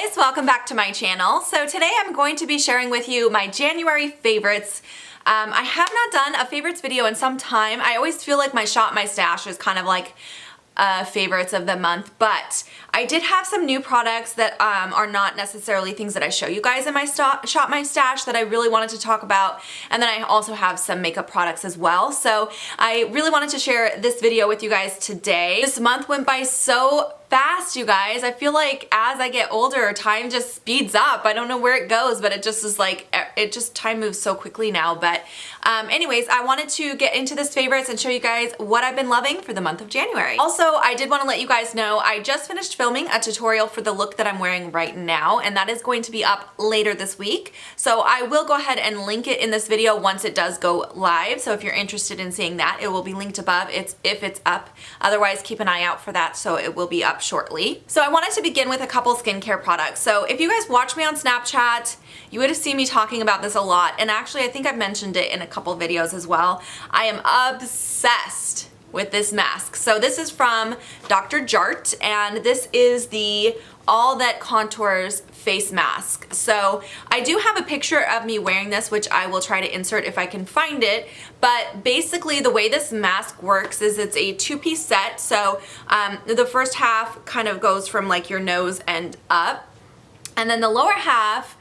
guys, welcome back to my channel. So today I'm going to be sharing with you my January favorites. I have not done a favorites video in some time. I always feel like my Shop My Stash is kind of like favorites of the month, but I did have some new products that are not necessarily things that I show you guys in my Shop My Stash that I really wanted to talk about, and then I also have some makeup products as well. So I really wanted to share this video with you guys today. This month went by so fast, you guys. I feel like as I get older, time just speeds up. I don't know where it goes, but it just is like, time moves so quickly now. But anyways, I wanted to get into this favorites and show you guys what I've been loving for the month of January. Also, I did want to let you guys know I just finished filming a tutorial for the look that I'm wearing right now, and that is going to be up later this week. So I will go ahead and link it in this video once it does go live. So if you're interested in seeing that, it will be linked above if it's up. Otherwise, keep an eye out for that, so it will be up shortly. So I wanted to begin with a couple skincare products. So if you guys watch me on Snapchat, you would have seen me talking about this a lot, and actually I think I've mentioned it in a couple videos as well. I am obsessed with this mask. So this is from Dr. Jart, and this is the All That Contours face mask. So I do have a picture of me wearing this, which I will try to insert if I can find it, but basically the way this mask works is it's a two-piece set. So the first half kind of goes from like your nose and up, and then the lower half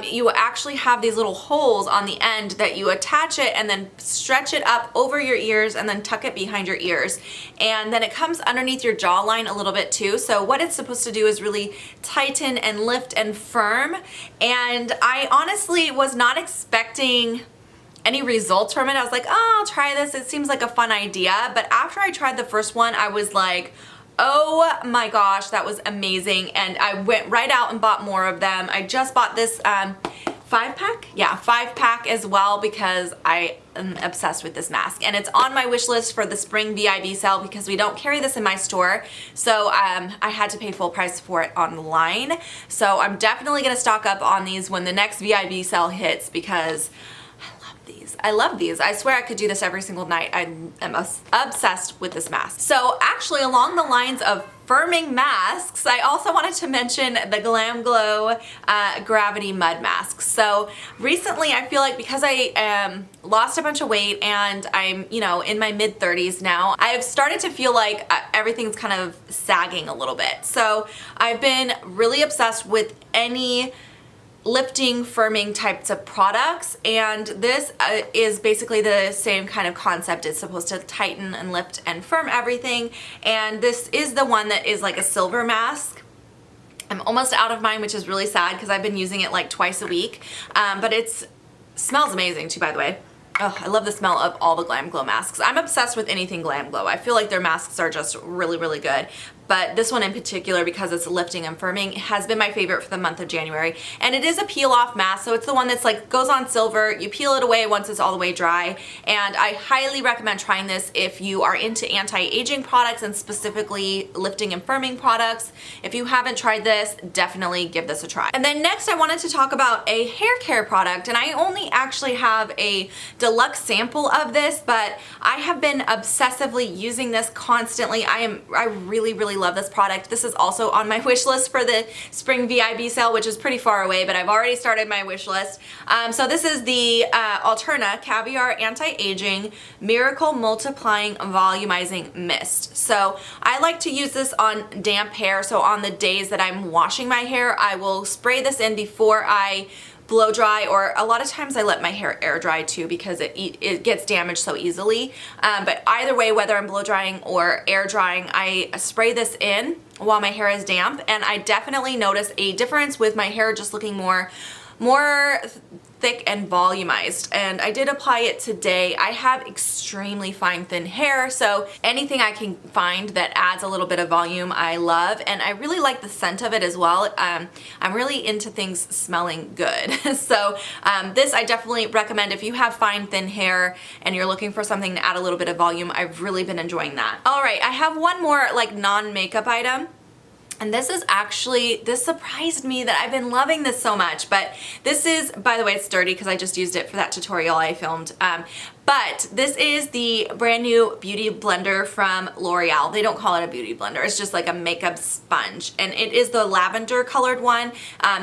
you actually have these little holes on the end that you attach it and then stretch it up over your ears and then tuck it behind your ears. And then it comes underneath your jawline a little bit too. So what it's supposed to do is really tighten and lift and firm. And I honestly was not expecting any results from it. I was like, oh, I'll try this. It seems like a fun idea. But after I tried the first one, I was like, oh my gosh, that was amazing. And I went right out and bought more of them. I just bought this 5-pack? Yeah, 5-pack as well because I am obsessed with this mask. And it's on my wish list for the spring VIB sale because we don't carry this in my store. So I had to pay full price for it online. So I'm definitely gonna stock up on these when the next VIB sale hits because I love these. I swear I could do this every single night. I am obsessed with this mask. So actually, along the lines of firming masks, I also wanted to mention the Glam Glow Gravity Mud Mask. So recently I feel like because I lost a bunch of weight and I'm, you know, in my mid-30s now, I've started to feel like everything's kind of sagging a little bit. So I've been really obsessed with any lifting, firming types of products, and this is basically the same kind of concept. It's supposed to tighten and lift and firm everything, and this is the one that is like a silver mask. I'm almost out of mine, which is really sad because I've been using it like twice a week, but it smells amazing too, by the way. Oh, I love the smell of all the Glam Glow masks. I'm obsessed with anything Glam Glow. I feel like their masks are just really, really good. But this one in particular, because it's lifting and firming, has been my favorite for the month of January. And it is a peel-off mask, so it's the one that's like goes on silver. You peel it away once it's all the way dry. And I highly recommend trying this if you are into anti-aging products and specifically lifting and firming products. If you haven't tried this, definitely give this a try. And then next I wanted to talk about a hair care product, and I only actually have a deluxe sample of this, but I have been obsessively using this constantly. I really love this product. This is also on my wish list for the spring VIB sale, which is pretty far away, but I've already started my wish list. So this is the Alterna Caviar Anti-Aging Miracle Multiplying Volumizing Mist. So I like to use this on damp hair. So on the days that I'm washing my hair, I will spray this in before I blow dry, or a lot of times I let my hair air dry too because it gets damaged so easily. But either way, whether I'm blow drying or air drying, I spray this in while my hair is damp, and I definitely notice a difference with my hair just looking more thick and volumized. And I did apply it today. I have extremely fine thin hair, so anything I can find that adds a little bit of volume I love, and I really like the scent of it as well. I'm really into things smelling good. So this I definitely recommend if you have fine thin hair and you're looking for something to add a little bit of volume. I've really been enjoying that. All right, I have one more like non-makeup item. And this surprised me that I've been loving this so much, but this is, by the way, it's dirty because I just used it for that tutorial I filmed. But this is the brand new beauty blender from L'Oreal. They don't call it a beauty blender. It's just like a makeup sponge. And it is the lavender colored one.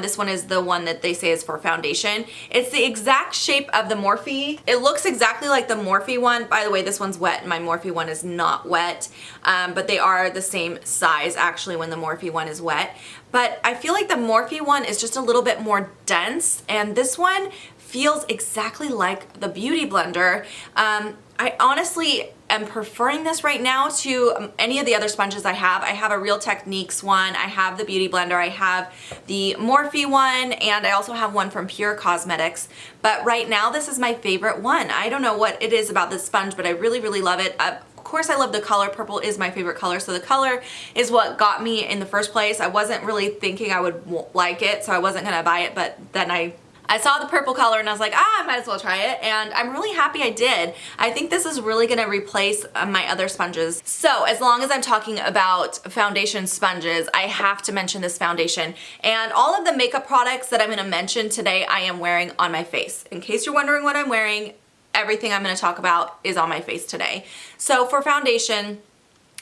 This one is the one that they say is for foundation. It's the exact shape of the Morphe. It looks exactly like the Morphe one. By the way, this one's wet and my Morphe one is not wet. But they are the same size actually when the Morphe one is wet. But I feel like the Morphe one is just a little bit more dense, and this one feels exactly like the beauty blender. I honestly am preferring this right now to any of the other sponges I have. I have a Real Techniques one, I have the beauty blender, I have the Morphe one, and I also have one from Pure Cosmetics. But right now this is my favorite one. I don't know what it is about this sponge, but I really, really love it. Of course I love the color. Purple is my favorite color, so the color is what got me in the first place. I wasn't really thinking I would like it, so I wasn't gonna buy it, but then I saw the purple color and I was like, I might as well try it, and I'm really happy I did. I think this is really gonna replace my other sponges. So as long as I'm talking about foundation sponges, I have to mention this foundation. And all of the makeup products that I'm gonna mention today, I am wearing on my face. In case you're wondering what I'm wearing, everything I'm gonna talk about is on my face today. So for foundation,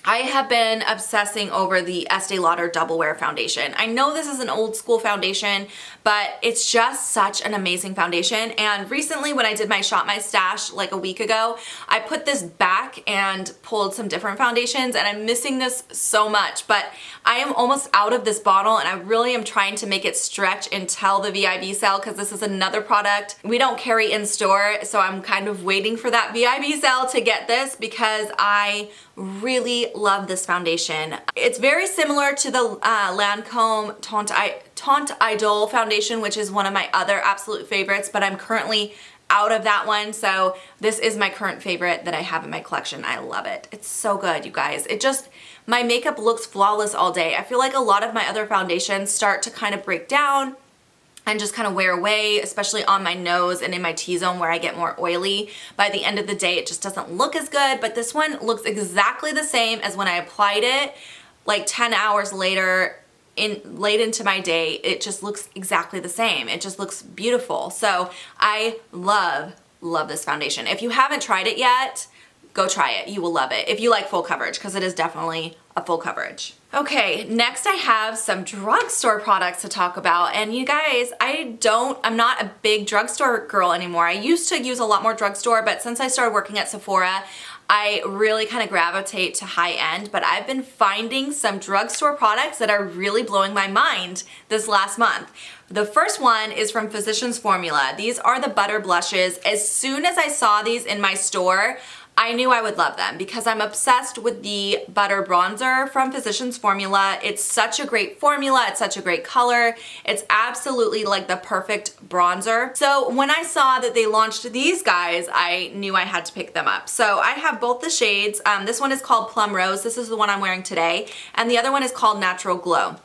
I have been obsessing over the Estee Lauder Double Wear foundation. I know this is an old school foundation, but it's just such an amazing foundation. And recently when I did my Shop My Stash like a week ago, I put this back and pulled some different foundations, and I'm missing this so much. But I am almost out of this bottle, and I really am trying to make it stretch until the VIB sale, because this is another product we don't carry in store. So I'm kind of waiting for that VIB sale to get this, because I really love this foundation. It's very similar to the Lancome Teint Idole foundation, which is one of my other absolute favorites, but I'm currently out of that one, so this is my current favorite that I have in my collection. I love it. It's so good, you guys. My makeup looks flawless all day. I feel like a lot of my other foundations start to kind of break down and just kind of wear away, especially on my nose and in my T-zone where I get more oily. By the end of the day, it just doesn't look as good, but this one looks exactly the same as when I applied it, like 10 hours later, late into my day. It just looks exactly the same. It just looks beautiful. So I love this foundation. If you haven't tried it yet, go try it. You will love it if you like full coverage, because it is definitely a full coverage. Okay, next I have some drugstore products to talk about. And you guys, I'm not a big drugstore girl anymore. I used to use a lot more drugstore, but since I started working at Sephora, I really kind of gravitate to high end, but I've been finding some drugstore products that are really blowing my mind this last month. The first one is from Physicians Formula. These are the butter blushes. As soon as I saw these in my store, I knew I would love them because I'm obsessed with the butter bronzer from Physicians Formula. It's such a great formula. It's such a great color. It's absolutely like the perfect bronzer. So when I saw that they launched these guys, I knew I had to pick them up. So I have both the shades. This one is called Plum Rose. This is the one I'm wearing today. And the other one is called Natural Glow.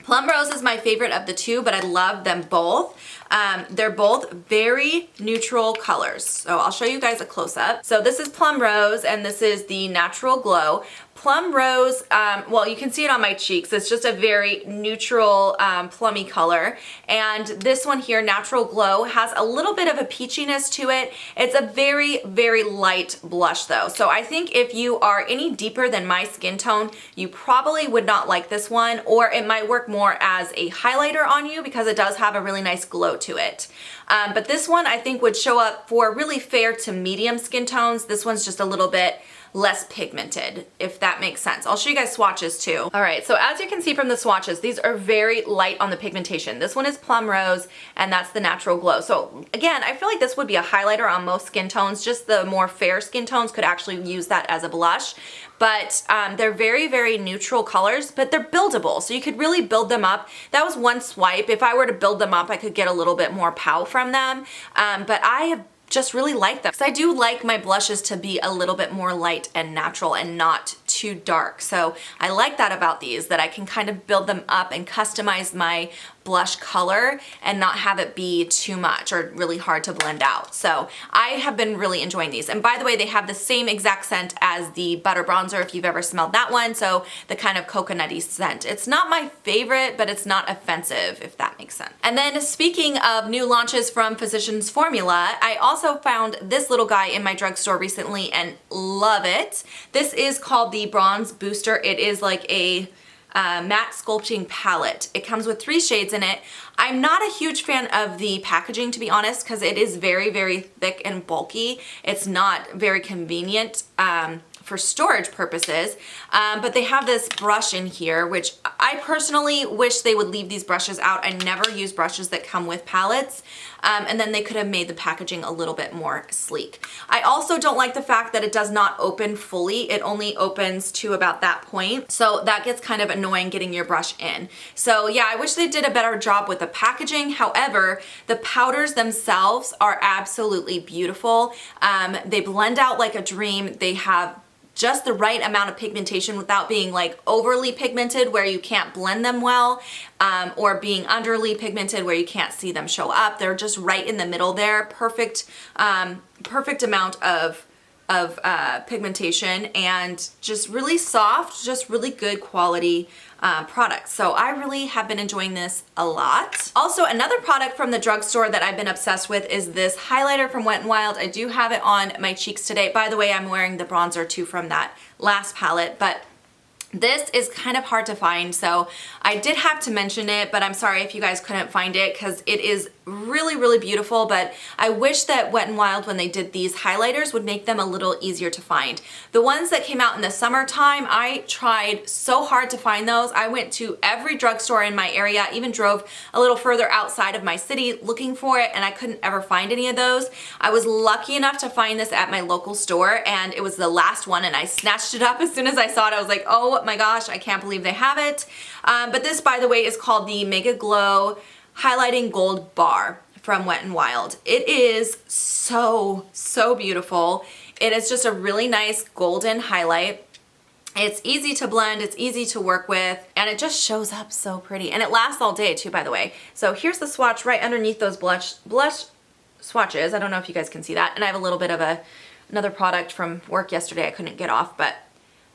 Plum Rose is my favorite of the two, but I love them both. They're both very neutral colors. So I'll show you guys a close-up. So this is Plum Rose and this is the Natural Glow. Plum Rose, well, you can see it on my cheeks. It's just a very neutral, plummy color. And this one here, Natural Glow, has a little bit of a peachiness to it. It's a very, very light blush though. So I think if you are any deeper than my skin tone, you probably would not like this one, or it might work more as a highlighter on you because it does have a really nice glow to it. But this one I think would show up for really fair to medium skin tones. This one's just a little bit less pigmented, if that makes sense. I'll show you guys swatches too. All right, so as you can see from the swatches, these are very light on the pigmentation. This one is Plum Rose and that's the Natural Glow. So again, I feel like this would be a highlighter on most skin tones. Just the more fair skin tones could actually use that as a blush. But they're very, very neutral colors, but they're buildable. So you could really build them up. That was one swipe. If I were to build them up, I could get a little bit more pow from them. But I have just really like them because I do like my blushes to be a little bit more light and natural and not too dark. So I like that about these, that I can kind of build them up and customize my blush color and not have it be too much or really hard to blend out. So I have been really enjoying these. And by the way, they have the same exact scent as the Butter Bronzer if you've ever smelled that one. So the kind of coconutty scent. It's not my favorite, but it's not offensive, if that makes sense. And then speaking of new launches from Physicians Formula, I also found this little guy in my drugstore recently and love it. This is called the Bronze Booster. It is like a matte sculpting palette. It comes with 3 shades in it. I'm not a huge fan of the packaging, to be honest, because it is very, very thick and bulky. It's not very convenient for storage purposes, but they have this brush in here, which I personally wish they would leave these brushes out. I never use brushes that come with palettes, and then they could have made the packaging a little bit more sleek. I also don't like the fact that it does not open fully. It only opens to about that point, so that gets kind of annoying getting your brush in. So yeah, I wish they did a better job with the packaging. However, the powders themselves are absolutely beautiful. They blend out like a dream. They have just the right amount of pigmentation without being like overly pigmented where you can't blend them well, or being underly pigmented where you can't see them show up. They're just right in the middle there. Perfect, perfect amount of pigmentation and just really soft, just really good quality products. So I really have been enjoying this a lot. Also, another product from the drugstore that I've been obsessed with is this highlighter from Wet n Wild. I do have it on my cheeks today. By the way, I'm wearing the bronzer too from that last palette, but this is kind of hard to find, so I did have to mention it, but I'm sorry if you guys couldn't find it because it is really, really beautiful, but I wish that Wet n Wild, when they did these highlighters, would make them a little easier to find. The ones that came out in the summertime, I tried so hard to find those. I went to every drugstore in my area, even drove a little further outside of my city looking for it, and I couldn't ever find any of those. I was lucky enough to find this at my local store, and it was the last one, and I snatched it up as soon as I saw it. I was like, oh my gosh, I can't believe they have it. But this, by the way, is called the Mega Glow Highlighting Gold Bar from Wet n Wild. It is so, so beautiful. It is just a really nice golden highlight. It's easy to blend, it's easy to work with, and it just shows up so pretty. And it lasts all day too, by the way. So here's the swatch right underneath those blush swatches. I don't know if you guys can see that. And I have a little bit of another product from work yesterday I couldn't get off, but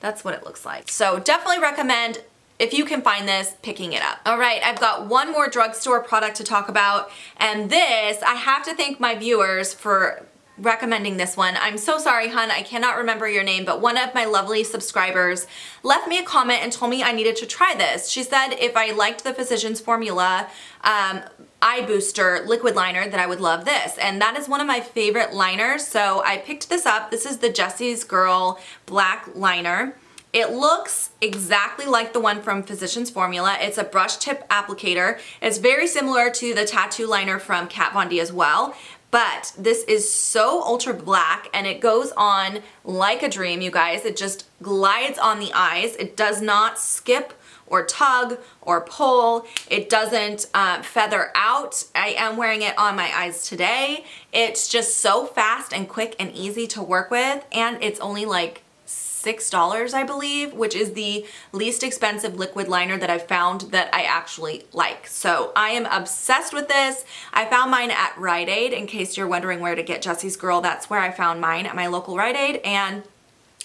that's what it looks like. So definitely recommend, if you can find this, picking it up. All right, I've got one more drugstore product to talk about, and this, I have to thank my viewers for recommending this one. I'm so sorry, hun, I cannot remember your name, but one of my lovely subscribers left me a comment and told me I needed to try this. She said if I liked the Physicians Formula Eye Booster liquid liner that I would love this, and that is one of my favorite liners, so I picked this up. This is the Jessie's Girl black liner. It looks exactly like the one from Physicians Formula. It's a brush tip applicator. It's very similar to the tattoo liner from Kat Von D as well, but this is so ultra black and it goes on like a dream, you guys. It just glides on the eyes. It does not skip or tug or pull. It doesn't feather out. I am wearing it on my eyes today. It's just so fast and quick and easy to work with, and it's only like $6, I believe, which is the least expensive liquid liner that I've found that I actually like. So I am obsessed with this. I found mine at Rite Aid. In case you're wondering where to get Jessie's Girl, that's where I found mine, at my local Rite Aid, and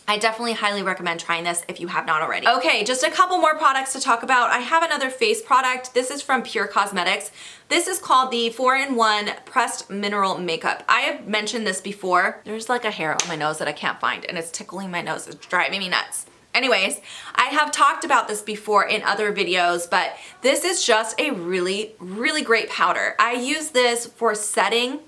I definitely highly recommend trying this if you have not already. Okay, just a couple more products to talk about. I have another face product. This is from Pure Cosmetics. This is called the 4-in-1 Pressed Mineral Makeup. I have mentioned this before. There's like a hair on my nose that I can't find, and it's tickling my nose. It's driving me nuts. Anyways, I have talked about this before in other videos, but this is just a really, really great powder. I use this for setting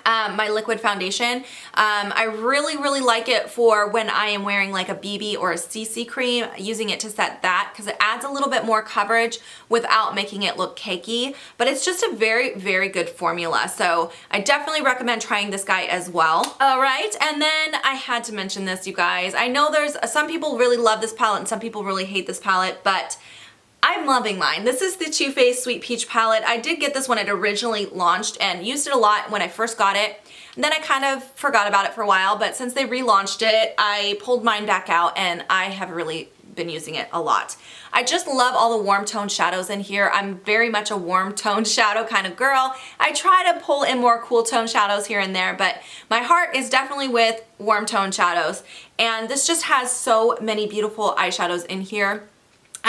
my liquid foundation. I really, really like it for when I am wearing like a BB or a CC cream, using it to set that because it adds a little bit more coverage without making it look cakey, but it's just a very, very good formula. So I definitely recommend trying this guy as well. All right, and then I had to mention this, you guys. I know there's some people really love this palette and some people really hate this palette, but I'm loving mine. This is the Too Faced Sweet Peach palette. I did get this when it originally launched and used it a lot when I first got it. And then I kind of forgot about it for a while, but since they relaunched it, I pulled mine back out and I have really been using it a lot. I just love all the warm tone shadows in here. I'm very much a warm tone shadow kind of girl. I try to pull in more cool tone shadows here and there, but my heart is definitely with warm tone shadows. And this just has so many beautiful eyeshadows in here.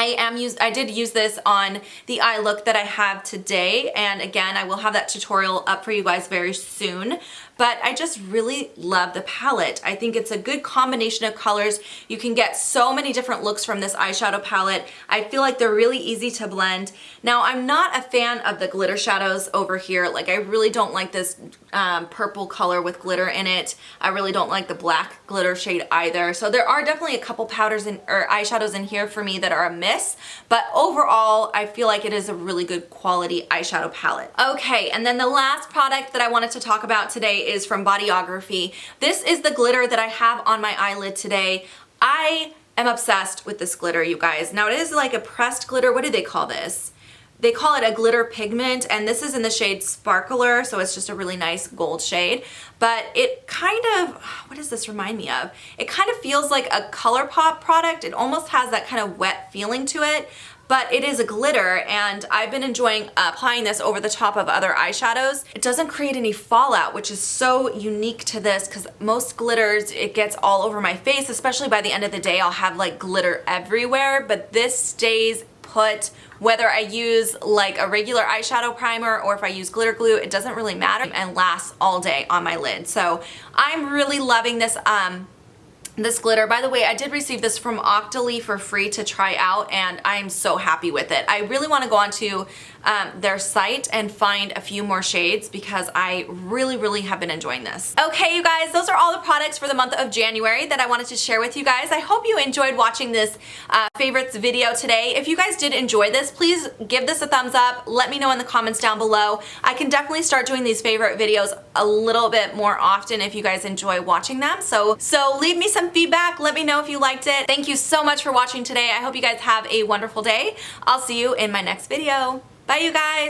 I did use this on the eye look that I have today, and again, I will have that tutorial up for you guys very soon. But I just really love the palette. I think it's a good combination of colors. You can get so many different looks from this eyeshadow palette. I feel like they're really easy to blend. Now, I'm not a fan of the glitter shadows over here. Like, I really don't like this purple color with glitter in it. I really don't like the black glitter shade either. So there are definitely a couple powders or eyeshadows in here for me that are a miss. But overall, I feel like it is a really good quality eyeshadow palette. Okay, and then the last product that I wanted to talk about today is from Bodyography. This is the glitter that I have on my eyelid today. I am obsessed with this glitter, you guys. Now, it is like a pressed glitter. What do they call this? They call it a glitter pigment, and this is in the shade Sparkler, so it's just a really nice gold shade. But it kind of, what does this remind me of? It kind of feels like a ColourPop product. It almost has that kind of wet feeling to it. But it is a glitter, and I've been enjoying applying this over the top of other eyeshadows. It doesn't create any fallout, which is so unique to this, because most glitters, it gets all over my face, especially by the end of the day, I'll have like glitter everywhere, but this stays put. Whether I use like a regular eyeshadow primer or if I use glitter glue, it doesn't really matter, and lasts all day on my lid. So I'm really loving this this glitter. By the way, I did receive this from Octoly for free to try out, and I'm so happy with it. I really want to go onto their site and find a few more shades because I really have been enjoying this. Okay, you guys, those are all the products for the month of January that I wanted to share with you guys. I hope you enjoyed watching this favorites video today. If you guys did enjoy this, please give this a thumbs up. Let me know in the comments down below. I can definitely start doing these favorite videos a little bit more often if you guys enjoy watching them. So leave me some feedback. Let me know if you liked it. Thank you so much for watching today. I hope you guys have a wonderful day. I'll see you in my next video. Bye, you guys.